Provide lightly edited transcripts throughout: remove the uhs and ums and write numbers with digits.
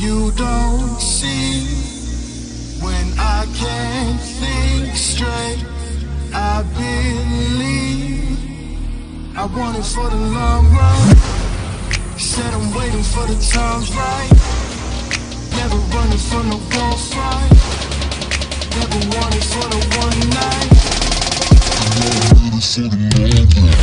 You don't see when I can't think straight. I believe I want it for the long run. Said I'm waiting for the times right. Never running from the war fight. Never wanted for the one night. I'm waiting for the long run.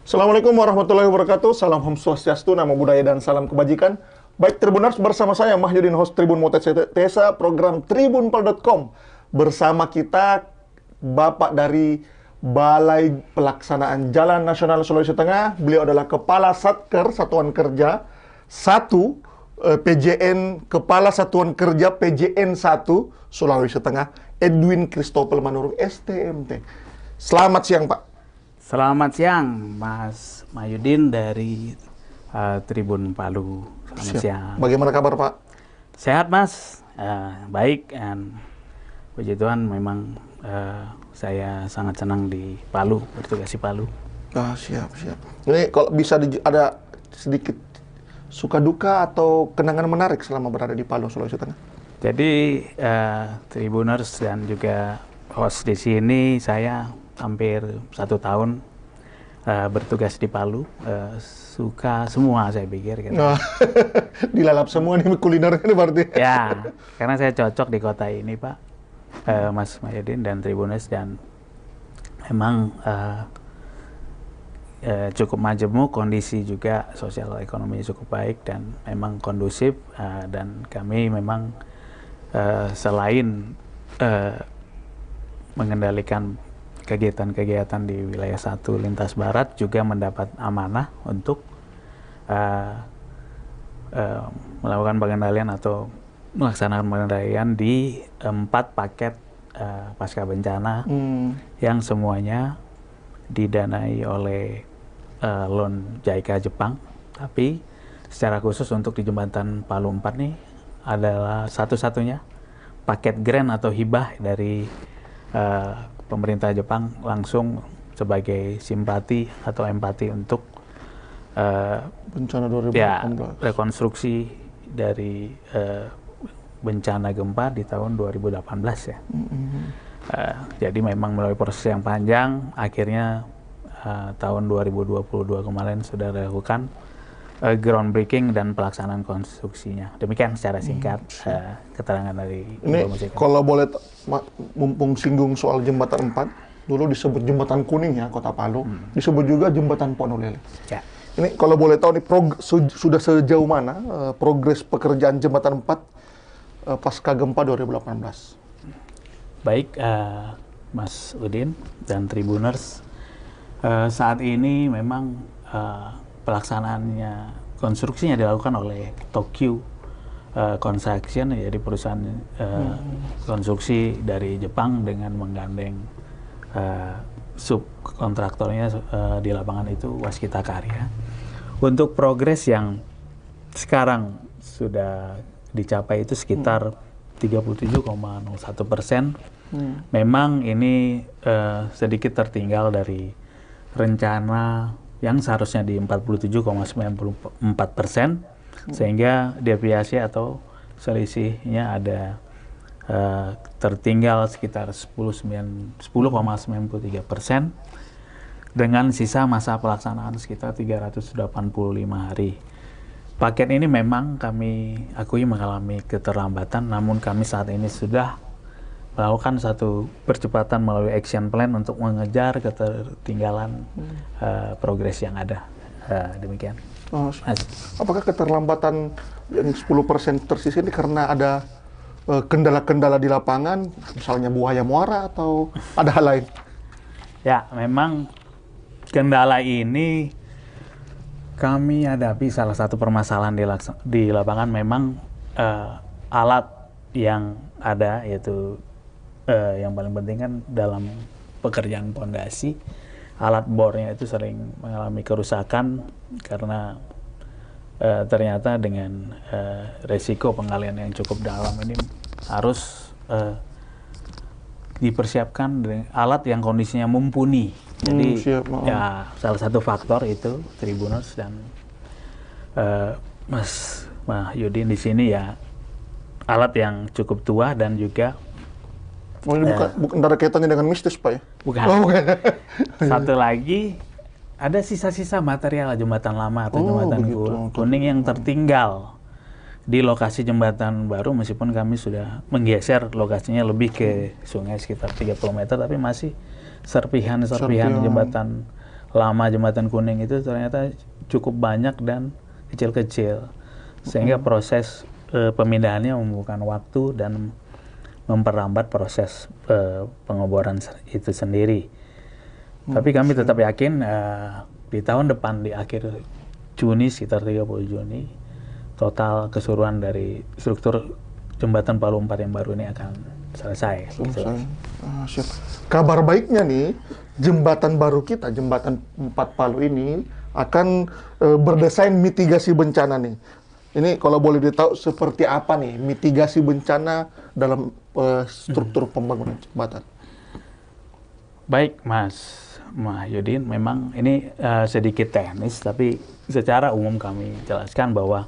Assalamualaikum warahmatullahi wabarakatuh. Salam Om Swastiastu, Namo Buddhaya, dan salam kebajikan. Baik Tribuners, bersama saya Mahyudin, host Tribun Motesa, program tribunpal.com. Bersama kita Bapak dari Balai Pelaksanaan Jalan Nasional Sulawesi Tengah. Beliau adalah Kepala Satker Satuan Kerja 1 PJN, Kepala Satuan Kerja PJN 1 Sulawesi Tengah, Edwin Christopel Manurung, STMT. Selamat siang, Pak. Selamat siang, Mas Mahyudin dari Tribun Palu. Selamat siang. Bagaimana kabar, Pak? Sehat, Mas. Baik, dan puji Tuhan memang saya sangat senang di Palu, bertugas di Palu. Siap. Ini kalau bisa ada sedikit suka duka atau kenangan menarik selama berada di Palu, Sulawesi Tengah. Jadi, Tribuners dan juga host di sini, saya hampir 1 tahun bertugas di Palu. Suka semua, saya pikir gitu. Dilalap semua nih kulinernya nih berarti. Ya, karena saya cocok di kota ini, Pak, Mas Mahyudin dan Tribuners, dan memang cukup majemuk, kondisi juga sosial ekonomi cukup baik dan memang kondusif, dan kami memang selain mengendalikan kegiatan-kegiatan di wilayah 1 lintas barat, juga mendapat amanah untuk melakukan pengendalian atau melaksanakan pengendalian di 4 paket pasca bencana yang semuanya didanai oleh loan JICA Jepang. Tapi secara khusus untuk di jembatan Palu 4 nih adalah satu-satunya paket grant atau hibah dari pemerintah Jepang langsung sebagai simpati atau empati untuk bencana 2018. Ya, rekonstruksi dari bencana gempa di tahun 2018 ya. Jadi memang melalui proses yang panjang, akhirnya tahun 2022 kemarin sudah dilakukan groundbreaking dan pelaksanaan konstruksinya. Demikian secara singkat keterangan dari ini. Kalau boleh, mumpung singgung soal jembatan 4, dulu disebut jembatan kuning ya, Kota Palu, disebut juga jembatan Ponolele. Ya. Ini kalau boleh tahu nih, sudah sejauh mana progres pekerjaan jembatan 4 pasca gempa 2018? Baik, Mas Udin dan Tribuners, saat ini memang pelaksanaannya, konstruksinya dilakukan oleh Tokyo Construction, jadi perusahaan konstruksi dari Jepang dengan menggandeng subkontraktornya di lapangan itu Waskita Karya. Untuk progres yang sekarang sudah dicapai itu sekitar 37,01%, Memang ini sedikit tertinggal dari rencana yang seharusnya di 47,94%, sehingga deviasi atau selisihnya ada tertinggal sekitar 10,93%, dengan sisa masa pelaksanaan sekitar 385 hari. Paket ini memang kami akui mengalami keterlambatan, namun kami saat ini sudah melakukan satu percepatan melalui action plan untuk mengejar ketertinggalan progres yang ada. Demikian. Apakah keterlambatan yang 10% tersisa ini karena ada kendala-kendala di lapangan, misalnya buaya muara atau ada hal lain? Ya, memang kendala ini kami hadapi. Salah satu permasalahan di lapangan memang alat yang ada, yaitu yang paling penting kan dalam pekerjaan pondasi, alat bornya itu sering mengalami kerusakan karena ternyata dengan resiko penggalian yang cukup dalam ini harus dipersiapkan dengan alat yang kondisinya mumpuni. Jadi ya salah satu faktor itu Tribuners dan Mas Yudin di sini ya, alat yang cukup tua dan juga ini bukan ada kaitannya dengan mistis, Pak ya? Bukan. Bukan. Satu lagi, ada sisa-sisa material jembatan lama atau jembatan kuning yang tertinggal di lokasi jembatan baru, meskipun kami sudah menggeser lokasinya lebih ke sungai sekitar 30 meter, tapi masih serpihan jembatan lama, jembatan kuning itu ternyata cukup banyak dan kecil-kecil, sehingga proses pemindahannya membutuhkan waktu dan memperlambat proses pengeboran itu sendiri. Tapi kami tetap yakin di tahun depan, di akhir Juni, sekitar 30 Juni, total keseluruhan dari struktur jembatan Palu 4 yang baru ini akan selesai. Siap. Kabar baiknya nih, jembatan baru kita, jembatan 4 Palu ini akan berdesain mitigasi bencana nih. Ini kalau boleh ditahu seperti apa nih mitigasi bencana dalam struktur pembangunan jembatan? Baik, Mas Yudin, memang ini sedikit teknis, tapi secara umum kami jelaskan bahwa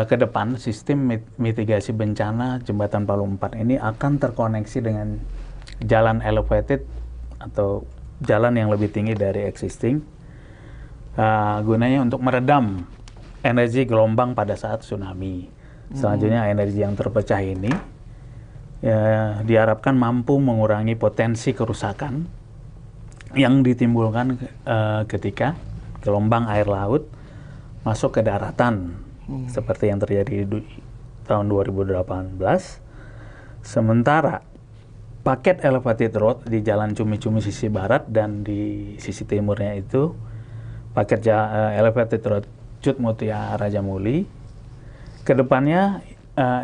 ke depan sistem mitigasi bencana jembatan Palu 4 ini akan terkoneksi dengan jalan elevated atau jalan yang lebih tinggi dari existing, gunanya untuk meredam energi gelombang pada saat tsunami. Selanjutnya energi yang terpecah ini diharapkan mampu mengurangi potensi kerusakan yang ditimbulkan ketika gelombang air laut masuk ke daratan, seperti yang terjadi di tahun 2018. Sementara paket elevated road di Jalan Cumi-Cumi sisi barat dan di sisi timurnya itu paket elevated road Cut Mutia Rajamuli, kedepannya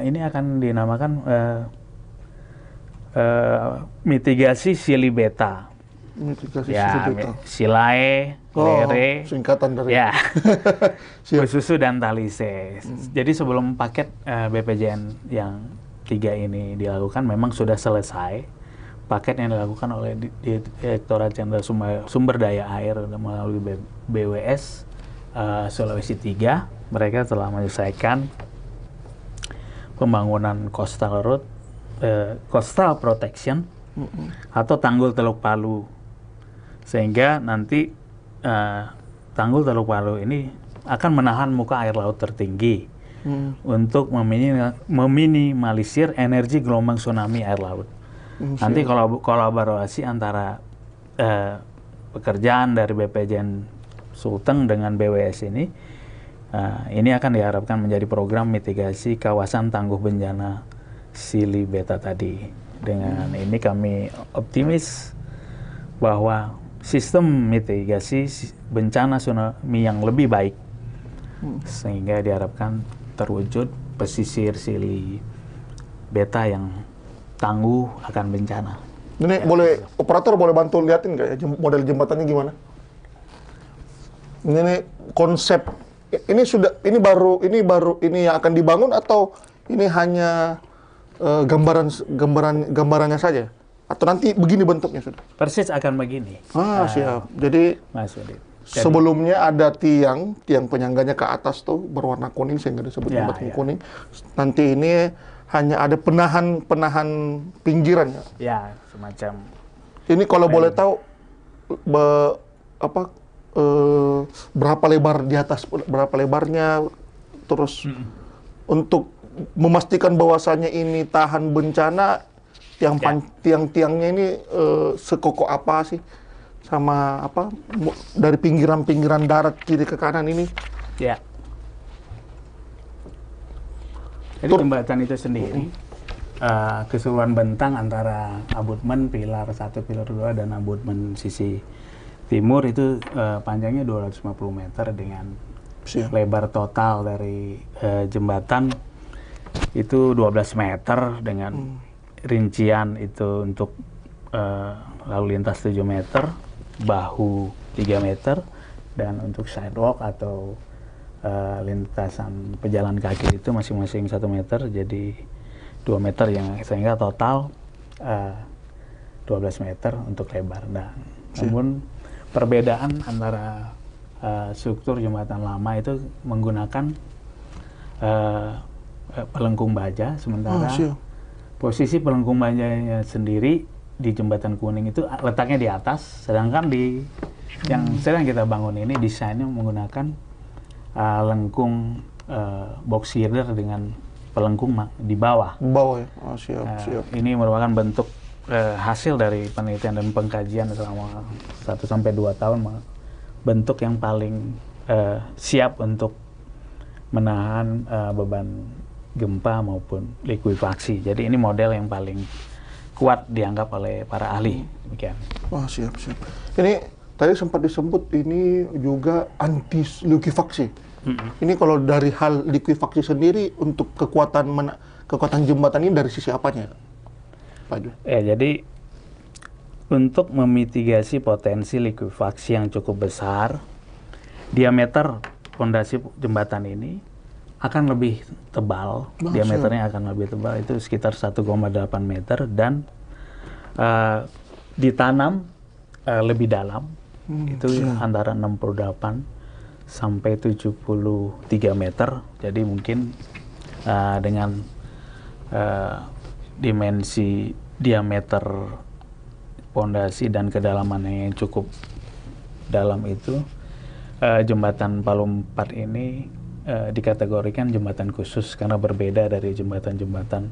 ini akan dinamakan mitigasi Silibeta. Mitigasi ya, Silibeta. Silae, Lere, singkatan dari ya, Besusu dan Talise. Jadi sebelum paket BPJN yang 3 ini dilakukan, memang sudah selesai paket yang dilakukan oleh Direktorat Jenderal Sumber Daya Air melalui BWS Sulawesi 3. Mereka telah menyelesaikan pembangunan coastal road, coastal protection atau tanggul Teluk Palu, sehingga nanti tanggul Teluk Palu ini akan menahan muka air laut tertinggi untuk meminimalisir energi gelombang tsunami air laut. Nanti kolaborasi antara pekerjaan dari BPJN Sulteng dengan BWS ini akan diharapkan menjadi program mitigasi kawasan tangguh bencana Silibeta tadi. Dengan ini kami optimis bahwa sistem mitigasi bencana tsunami yang lebih baik, sehingga diharapkan terwujud pesisir Silibeta yang tangguh akan bencana. Ini boleh operator boleh bantu liatin nggak ya model jembatannya gimana? Ini konsep ini baru yang akan dibangun atau ini hanya gambarannya saja? Atau nanti begini bentuknya sudah? Persis akan begini. Siap. Jadi Mas Udit. sebelumnya ada tiang penyangganya ke atas tuh berwarna kuning sehingga disebut jembatan kuning. Nanti ini hanya ada penahan pinggiran ya. Ya, semacam. Ini kalau boleh tahu berapa lebar di atas, berapa lebarnya, terus untuk memastikan bahwasannya ini tahan bencana, tiang-tiangnya ini sekokoh apa sih? Sama dari pinggiran darat kiri ke kanan ini. Ya. Jadi jembatan itu sendiri keseluruhan bentang antara abutmen pilar 1, pilar 2 dan abutmen sisi timur itu panjangnya 250 meter dengan lebar total dari jembatan itu 12 meter dengan rincian itu untuk lalu lintas 7 meter, bahu 3 meter, dan untuk sidewalk atau lintasan pejalan kaki itu masing-masing 1 meter, jadi 2 meter sehingga total 12 meter untuk lebar. Nah, namun perbedaan antara struktur jembatan lama itu menggunakan pelengkung baja, sementara posisi pelengkung bajanya sendiri di jembatan kuning itu letaknya di atas, sedangkan yang sedang kita bangun ini desainnya menggunakan lengkung box girder dengan pelengkung di bawah. Ya. Siap. Ini merupakan bentuk hasil dari penelitian dan pengkajian selama 1-2 tahun, bentuk yang paling siap untuk menahan beban gempa maupun likuifaksi. Jadi ini model yang paling kuat dianggap oleh para ahli. Demikian. Siap. Ini tadi sempat disebut ini juga anti likuifaksi. Ini kalau dari hal likuifaksi sendiri untuk kekuatan jembatan ini dari sisi apanya, Pak Ju? Jadi untuk memitigasi potensi likuifaksi yang cukup besar, diameter fondasi jembatan ini akan lebih tebal. Diameternya akan lebih tebal, itu sekitar 1,8 meter, dan ditanam lebih dalam, itu antara 68 sampai 73 meter. Jadi mungkin dengan dimensi diameter pondasi dan kedalamannya yang cukup dalam itu, jembatan Palu 4 ini dikategorikan jembatan khusus karena berbeda dari jembatan-jembatan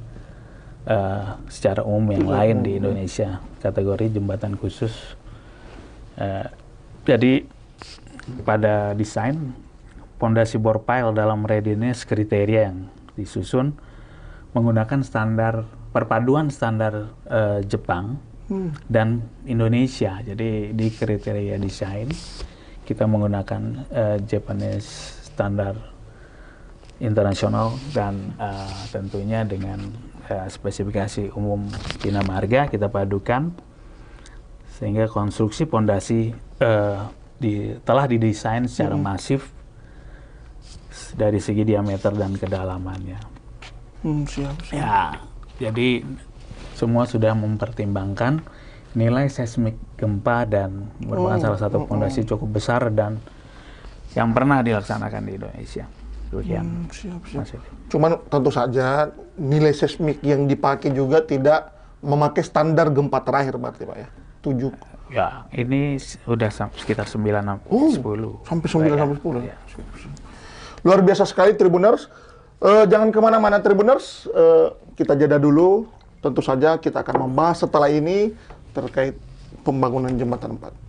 secara umum yang lain di Indonesia. Kategori jembatan khusus. Jadi pada desain pondasi bore pile dalam readiness kriteria yang disusun menggunakan perpaduan standar Jepang dan Indonesia. Jadi di kriteria desain kita menggunakan Japanese standar internasional dan tentunya dengan spesifikasi umum Bina Marga kita padukan sehingga konstruksi pondasi telah didesain secara masif dari segi diameter dan kedalamannya. Siap. Ya, jadi semua sudah mempertimbangkan nilai seismik gempa dan merupakan salah satu pondasi cukup besar dan yang pernah dilaksanakan di Indonesia. Siap. Cuman tentu saja nilai seismik yang dipakai juga tidak memakai standar gempa terakhir berarti Pak ya? 7. Ya, ini sudah sekitar 9-10. Sampai 9-10. Ya. Luar biasa sekali Tribuners. Jangan kemana-mana Tribuners. Kita jeda dulu. Tentu saja kita akan membahas setelah ini terkait pembangunan Jembatan 4.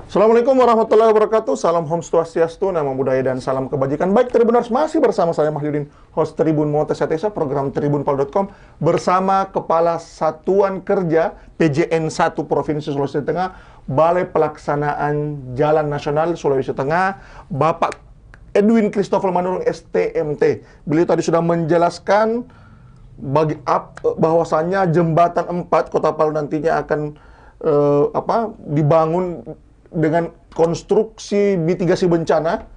Assalamualaikum warahmatullahi wabarakatuh. Salam Om Swastiastu, nama budaya dan salam kebajikan. Baik Tribuners, masih bersama saya Mahyudin, host Tribun Montesa program tribunpal.com bersama Kepala Satuan Kerja PJN 1 Provinsi Sulawesi Tengah, Balai Pelaksanaan Jalan Nasional Sulawesi Tengah, Bapak Edwin Christopher Manurung STMT. Beliau tadi sudah menjelaskan bahwasannya jembatan 4 Kota Palu nantinya akan dibangun dengan konstruksi mitigasi bencana,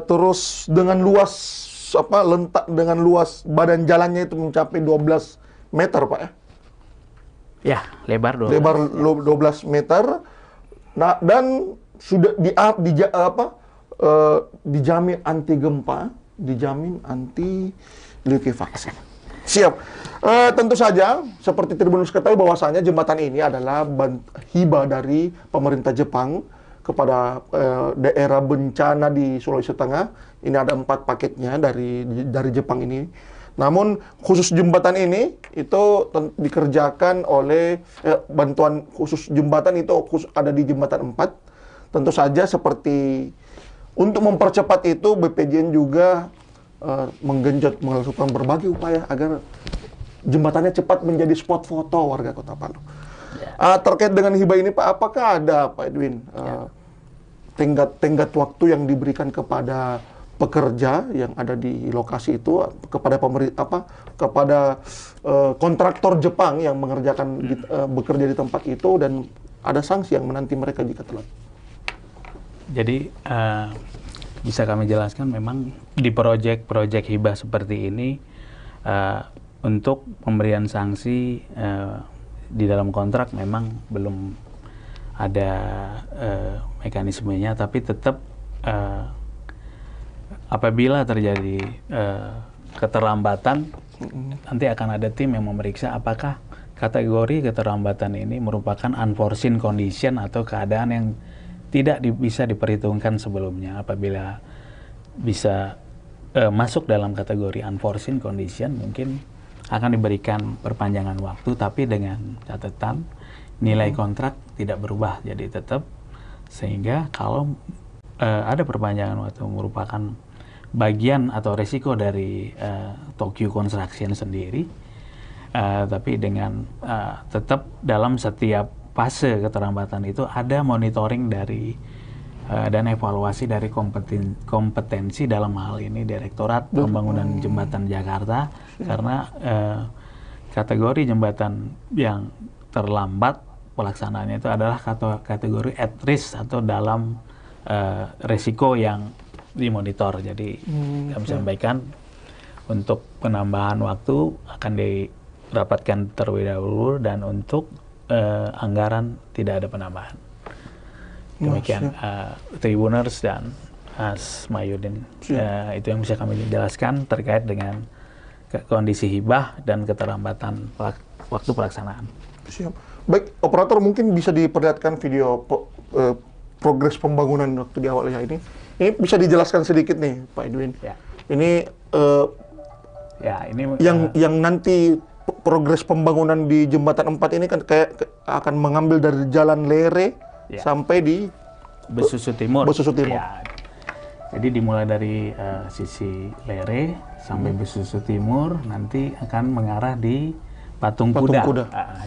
terus dengan luas dengan luas badan jalannya itu mencapai 12 meter, Pak ya. Ya, lebar 12. Lebar 12 meter. Nah, dan sudah dijamin anti gempa, dijamin anti likuifaksi. Siap. Tentu saja, seperti Tribuners ketahui bahwasanya jembatan ini adalah hibah dari pemerintah Jepang kepada daerah bencana di Sulawesi Tengah. Ini ada 4 paketnya dari Jepang ini. Namun khusus jembatan ini itu dikerjakan oleh bantuan khusus jembatan itu ada di jembatan 4. Tentu saja seperti untuk mempercepat itu BPJN juga menggenjot melakukan berbagai upaya agar jembatannya cepat menjadi spot foto warga Kota Palu. Terkait dengan hibah ini Pak, apakah ada Pak Edwin tenggat waktu yang diberikan kepada pekerja yang ada di lokasi itu, kepada kepada kontraktor Jepang yang mengerjakan bekerja di tempat itu, dan ada sanksi yang menanti mereka jika telat? Jadi bisa kami jelaskan, memang di proyek hibah seperti ini untuk pemberian sanksi di dalam kontrak memang belum ada mekanismenya, tapi tetap apabila terjadi keterlambatan, nanti akan ada tim yang memeriksa apakah kategori keterlambatan ini merupakan unforeseen condition atau keadaan yang tidak bisa diperhitungkan sebelumnya. Apabila bisa masuk dalam kategori unforeseen condition, mungkin akan diberikan perpanjangan waktu, tapi dengan catatan nilai kontrak tidak berubah, jadi tetap, sehingga kalau ada perpanjangan waktu merupakan bagian atau resiko dari Tokyo Construction sendiri, tapi dengan tetap dalam setiap fase keterlambatan itu ada monitoring dari dan evaluasi dari kompetensi dalam hal ini Direktorat Pembangunan Jembatan Jakarta, karena kategori jembatan yang terlambat pelaksanaannya itu adalah kategori at risk atau dalam resiko yang dimonitor. Jadi kami sampaikan untuk penambahan waktu akan dirapatkan terlebih dahulu, dan untuk anggaran tidak ada penambahan. Demikian Tribuners dan Mas Mahyudin, itu yang bisa kami jelaskan terkait dengan kondisi hibah dan keterlambatan waktu pelaksanaan. Siap. Baik, operator mungkin bisa diperlihatkan video progres pembangunan waktu di awalnya ini. Ini bisa dijelaskan sedikit nih, Pak Edwin. Ya. Ini yang nanti progres pembangunan di jembatan 4 ini kan kayak akan mengambil dari Jalan Lere sampai di Besusu Timur. Ya. Jadi dimulai dari sisi Lere sampai Besusu Timur, nanti akan mengarah di Patung Kuda.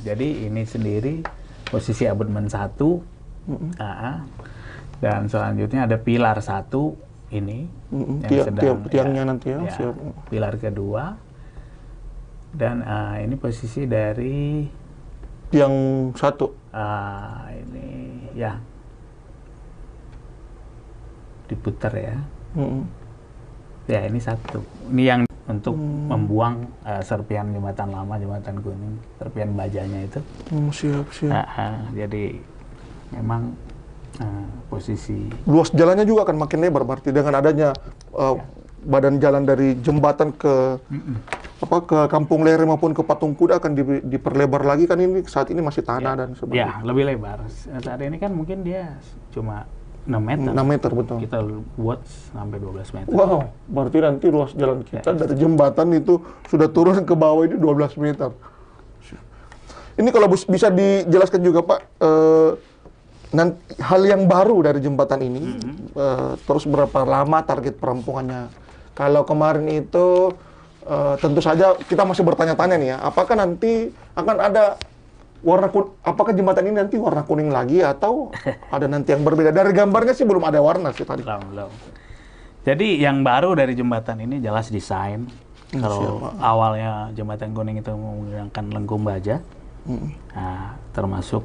Jadi ini sendiri posisi abutmen 1. Dan selanjutnya ada pilar 1 ini yang sedang tiangnya nanti ya. Siap. Pilar kedua. Dan ini posisi dari tiang 1. Ini ya diputar ya. Ya, ini 1. Ini yang untuk membuang serpian jembatan lama, jembatan kuning, serpian bajanya itu. Siap. Jadi memang posisi luas jalannya juga akan makin lebar, berarti dengan adanya badan jalan dari jembatan ke ke Kampung Lere maupun ke Patung Kuda akan diperlebar lagi, kan ini saat ini masih tanah dan sebagainya. Ya, lebih lebar. Saat ini kan mungkin dia cuma 6 meter. 6 meter, betul. Kita buat sampai 12 meter. Wow, berarti nanti ruas jalan kita dari jembatan itu sudah turun ke bawah ini 12 meter. Ini kalau bisa dijelaskan juga Pak, hal yang baru dari jembatan ini, terus berapa lama target perampungannya? Kalau kemarin itu tentu saja kita masih bertanya-tanya nih ya, apakah nanti akan ada apakah jembatan ini nanti warna kuning lagi atau ada nanti yang berbeda? Dari gambarnya sih belum ada warna sih tadi. Belum. Jadi yang baru dari jembatan ini jelas desain. Kalau awalnya jembatan kuning itu menggunakan lengkung baja, nah, termasuk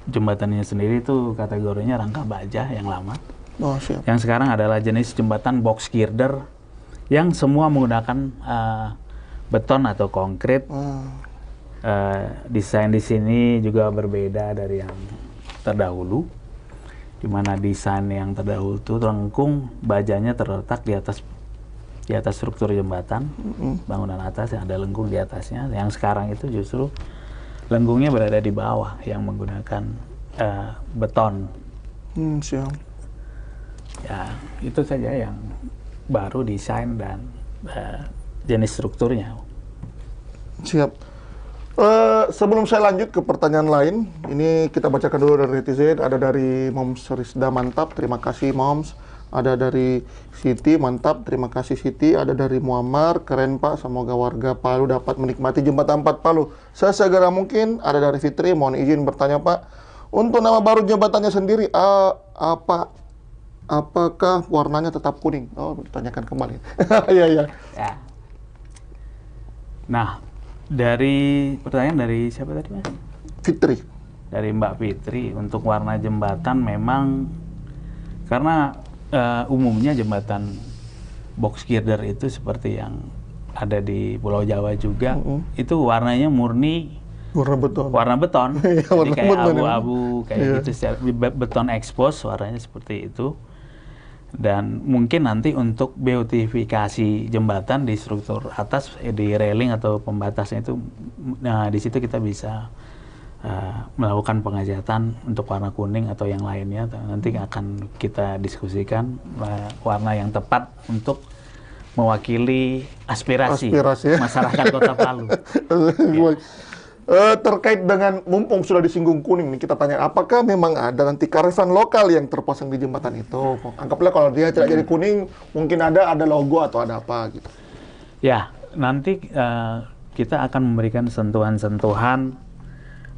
jembatannya sendiri itu kategorinya rangka baja yang lama. Oh, siap. Yang sekarang adalah jenis jembatan box girder yang semua menggunakan beton atau konkrit. Desain di sini juga berbeda dari yang terdahulu, di mana desain yang terdahulu itu lengkung bajanya terletak di atas struktur jembatan, bangunan atas yang ada lengkung di atasnya. Yang sekarang itu justru lengkungnya berada di bawah yang menggunakan beton. Siap. Ya, itu saja yang baru desain dan jenis strukturnya. Siap. Sebelum saya lanjut ke pertanyaan lain, ini kita bacakan dulu dari netizen. Ada dari Moms Rizda, mantap, terima kasih Moms. Ada dari Siti, mantap, terima kasih Siti. Ada dari Muammar, keren Pak, semoga warga Palu dapat menikmati jembatan 4 Palu sesegera mungkin. Ada dari Fitri, mohon izin bertanya Pak, untuk nama baru jembatannya sendiri, apakah warnanya tetap kuning? Oh, ditanyakan kembali. Iya. Ya. Nah, dari pertanyaan dari siapa tadi Mas? Fitri. Dari Mbak Fitri, untuk warna jembatan memang karena umumnya jembatan box girder itu seperti yang ada di Pulau Jawa juga, itu warnanya murni warna beton. Jadi kayak abu-abu kayak gitu, beton expose warnanya seperti itu. Dan mungkin nanti untuk beautifikasi jembatan di struktur atas, di railing atau pembatasnya itu, nah di situ kita bisa melakukan pengecatan untuk warna kuning atau yang lainnya. Nanti akan kita diskusikan warna yang tepat untuk mewakili aspirasi masyarakat Kota Palu. Ya. Terkait dengan, mumpung sudah disinggung kuning nih, kita tanya, apakah memang ada nanti kearifan lokal yang terpasang di jembatan itu? Anggaplah kalau dia tidak jadi kuning, mungkin ada logo atau ada apa gitu. Ya, nanti kita akan memberikan sentuhan-sentuhan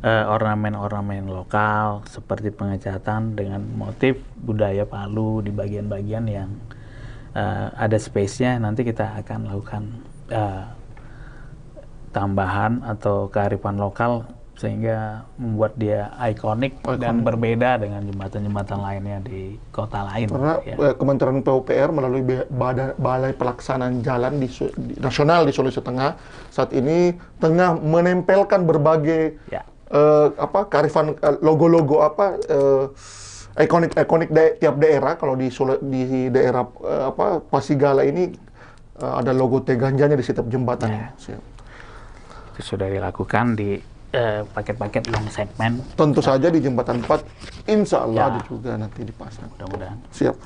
ornamen-ornamen lokal seperti pengecatan dengan motif budaya Palu di bagian-bagian yang ada space-nya. Nanti kita akan lakukan tambahan atau kearifan lokal sehingga membuat dia ikonik dan berbeda dengan jembatan-jembatan lainnya di kota lain. Karena Kementerian PUPR melalui Balai Pelaksanaan Jalan Nasional di Sulawesi Tengah saat ini tengah menempelkan berbagai kearifan logo-logo ikonik tiap daerah. Kalau di daerah Pasigala ini ada logo T-ganjanya di setiap jembatan. Itu sudah dilakukan di paket-paket long segmen. Tentu saja di jembatan 4, insya Allah juga nanti dipasang. Mudah-mudahan. Siap.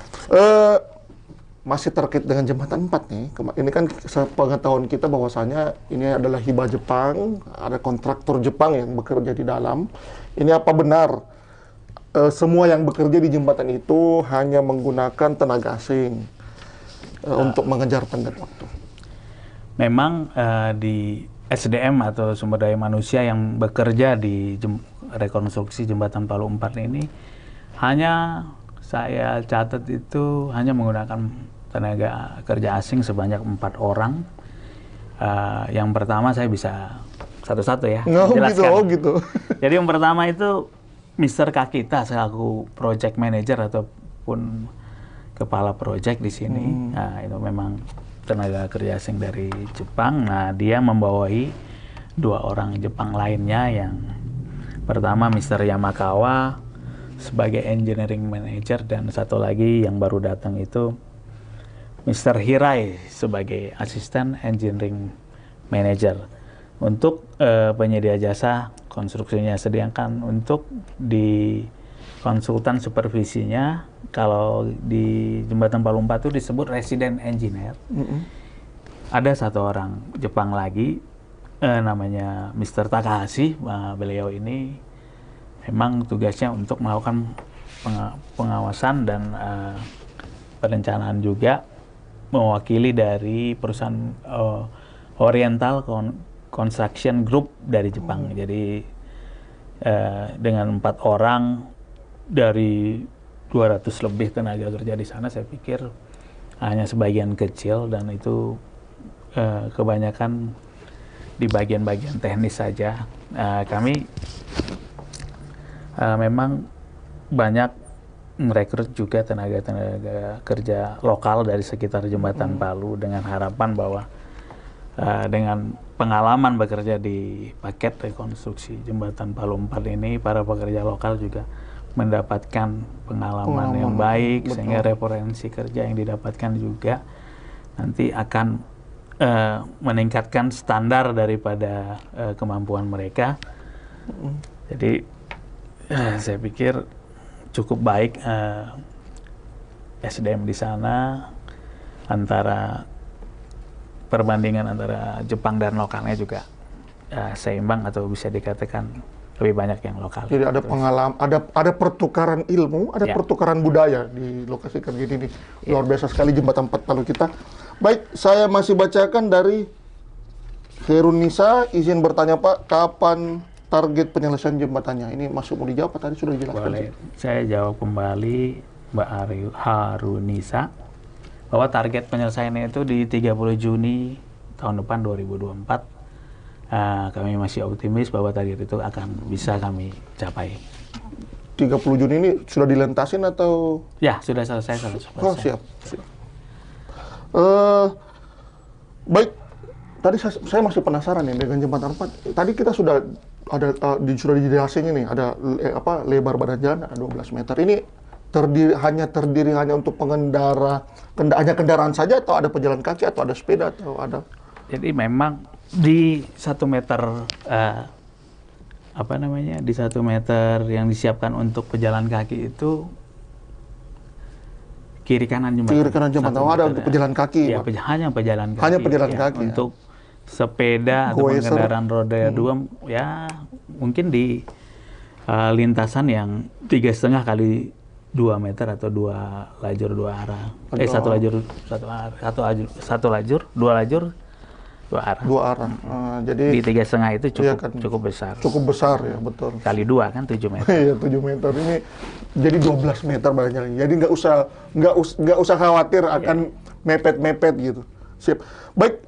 Masih terkait dengan jembatan 4 nih. Ini kan sepengetahuan kita bahwasanya ini adalah hibah Jepang, ada kontraktor Jepang yang bekerja di dalam. Ini apa benar semua yang bekerja di jembatan itu hanya menggunakan tenaga asing untuk mengejar tenggat waktu? Memang di SDM atau sumber daya manusia yang bekerja di rekonstruksi jembatan Palu 4 ini, hanya saya catat itu hanya menggunakan tenaga kerja asing sebanyak 4 orang. Yang pertama saya bisa satu-satu ya jelaskan. Gitu. Jadi yang pertama itu Mr. Kakita selaku project manager ataupun kepala project di sini. Nah, itu memang tenaga kerja asing dari Jepang. Nah, dia membawahi 2 orang Jepang lainnya. Yang pertama Mr. Yamakawa sebagai engineering manager, dan satu lagi yang baru datang itu Mr. Hirai sebagai asisten engineering manager. Untuk penyedia jasa konstruksinya, sedangkan untuk di konsultan supervisinya, kalau di jembatan Palu 4 itu disebut resident engineer. Ada 1 orang Jepang lagi, namanya Mr. Takahashi. Beliau ini memang tugasnya untuk melakukan pengawasan dan perencanaan juga, mewakili dari perusahaan Oriental Construction Group dari Jepang. Jadi dengan 4 orang dari 200 lebih tenaga kerja di sana, saya pikir hanya sebagian kecil, dan itu kebanyakan di bagian-bagian teknis saja. Kami memang banyak merekrut juga tenaga kerja lokal dari sekitar Jembatan Palu, dengan harapan bahwa dengan pengalaman bekerja di paket rekonstruksi Jembatan Palu 4 ini, para pekerja lokal juga mendapatkan pengalaman yang baik, betul. Sehingga referensi kerja yang didapatkan juga nanti akan meningkatkan standar daripada kemampuan mereka. Jadi saya pikir cukup baik SDM di sana, antara perbandingan antara Jepang dan lokalnya juga seimbang, atau bisa dikatakan lebih banyak yang lokal. Jadi ada pengalaman, ada pertukaran ilmu, ada pertukaran budaya di lokasi kerja ini. Luar biasa sekali Jembatan 4 Palu kita. Baik, saya masih bacakan dari Herun Nisa, izin bertanya Pak, kapan target penyelesaian jembatannya? Ini masuk mau dijawab, tadi sudah dijelaskan. Boleh, saya jawab kembali Mbak Harunisa, bahwa target penyelesaiannya itu di 30 Juni tahun depan 2024. Kami masih optimis bahwa target itu akan bisa kami capai. 30 Juni ini sudah dilentasin atau? Ya, sudah selesai. Oh, siap. Baik, tadi saya masih penasaran nih dengan Jembatan 4. Tadi kita sudah sudah dijelasin ini, ada lebar badan jalan ada 12 meter. Ini terdiri hanya untuk pengendara, hanya kendaraan saja, atau ada pejalan kaki, atau ada sepeda, atau ada? Jadi memang di 1 meter di 1 meter yang disiapkan untuk pejalan kaki itu kiri kanan jembatan. Kiri kanan jembatan. Ada untuk pejalan kaki. Ya, hanya pejalan kaki. Hanya pejalan kaki. Untuk sepeda atau kendaraan roda 2 ya mungkin di lintasan yang 3,5 kali 2 meter atau 2 lajur 2 arah. Satu lajur 2 arah. 2 arah. Jadi di 3,5 itu cukup besar. Cukup besar ya, betul. Kali 2 kan 7 meter. Iya, 7 meter ini jadi 12 meter badannya. Jadi nggak usah khawatir akan mepet-mepet gitu. Sip. Baik.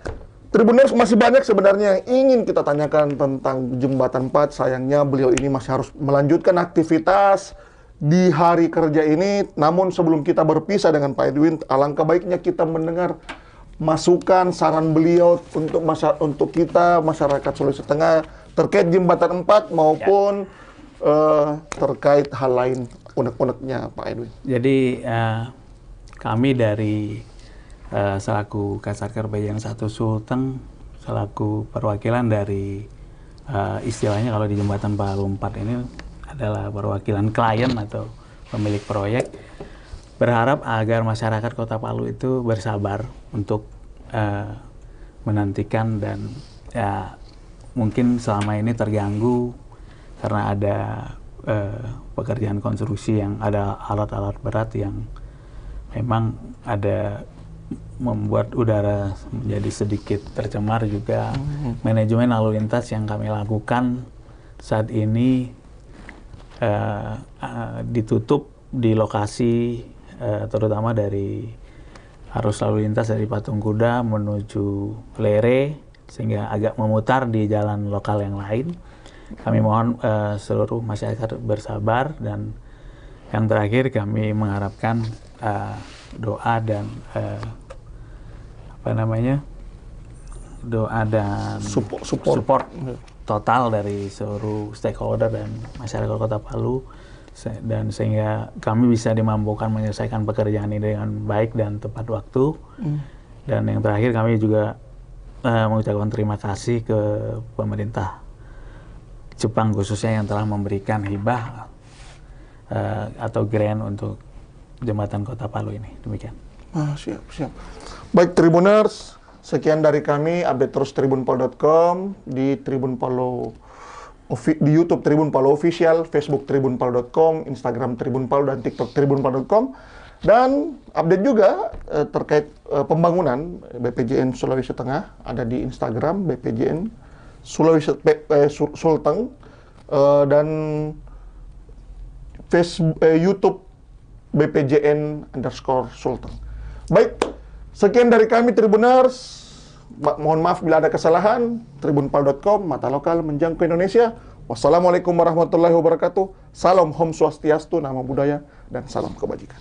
Tribuners, masih banyak sebenarnya yang ingin kita tanyakan tentang Jembatan 4. Sayangnya beliau ini masih harus melanjutkan aktivitas di hari kerja ini. Namun sebelum kita berpisah dengan Pak Edwin, alangkah baiknya kita mendengar masukan, saran beliau untuk kita, masyarakat Sulawesi Tengah, terkait Jembatan 4 maupun terkait hal lain unek-uneknya Pak Edwin. Jadi kami dari selaku Kasatker Bagian 1 Sulteng, selaku perwakilan dari istilahnya kalau di Jembatan Palu 4 ini adalah perwakilan klien atau pemilik proyek, berharap agar masyarakat Kota Palu itu bersabar untuk menantikan, dan ya mungkin selama ini terganggu karena ada pekerjaan konstruksi yang ada alat-alat berat yang memang ada membuat udara menjadi sedikit tercemar juga. Manajemen lalu lintas yang kami lakukan saat ini ditutup di lokasi terutama dari arus lalu lintas dari Patung Kuda menuju Lere, sehingga agak memutar di jalan lokal yang lain. Kami mohon seluruh masyarakat bersabar, dan yang terakhir kami mengharapkan doa dan doa dan support total dari seluruh stakeholder dan masyarakat Kota Palu, dan sehingga kami bisa dimampukan menyelesaikan pekerjaan ini dengan baik dan tepat waktu. Dan yang terakhir kami juga mengucapkan terima kasih ke pemerintah Jepang khususnya yang telah memberikan hibah atau grant untuk Jembatan Kota Palu ini. Demikian. Siap. Baik Tribuners, sekian dari kami. Update terus tribunpol.com di Tribun Palu di YouTube Tribun Palu Official, Facebook tribunpalu.com, Instagram Tribun Palu, dan TikTok tribunpalu.com. Dan update juga terkait pembangunan BPJN Sulawesi Tengah ada di Instagram BPJN Sulawesi Sulteng, dan Facebook, YouTube BPJN_Sulteng. Baik, sekian dari kami Tribuners. Mohon maaf bila ada kesalahan. Tribunpalu.com, mata lokal menjangkau Indonesia. Wassalamualaikum warahmatullahi wabarakatuh. Salam Om Swastiastu, nama budaya, dan salam kebajikan.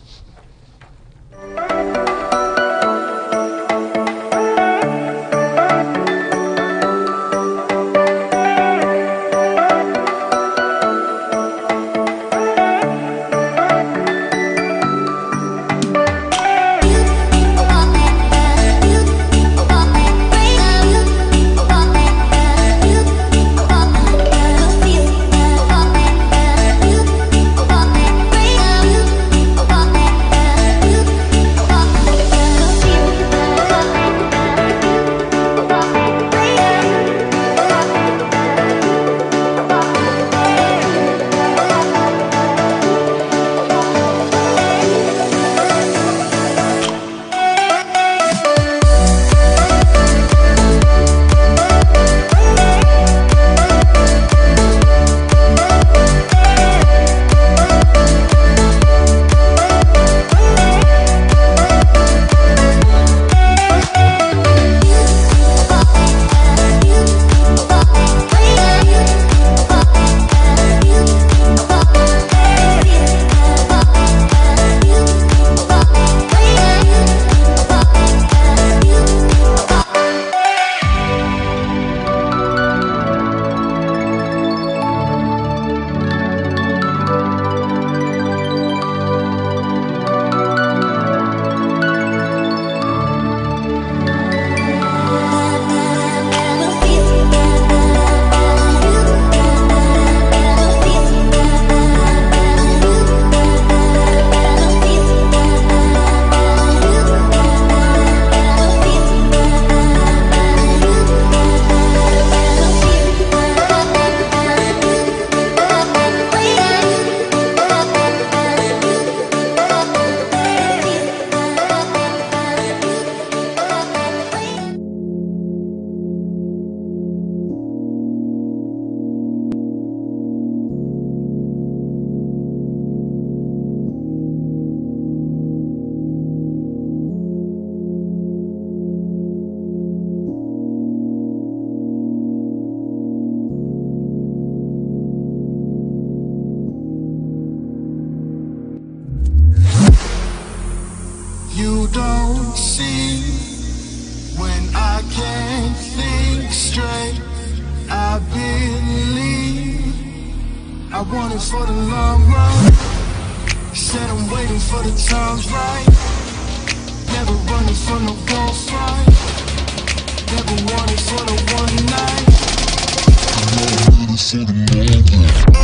You don't see when I can't think straight. I believe I want it for the long run. Said I'm waiting for the times right. Never running for no gunfight. Never wanted for the one night. I'm ready for the moment.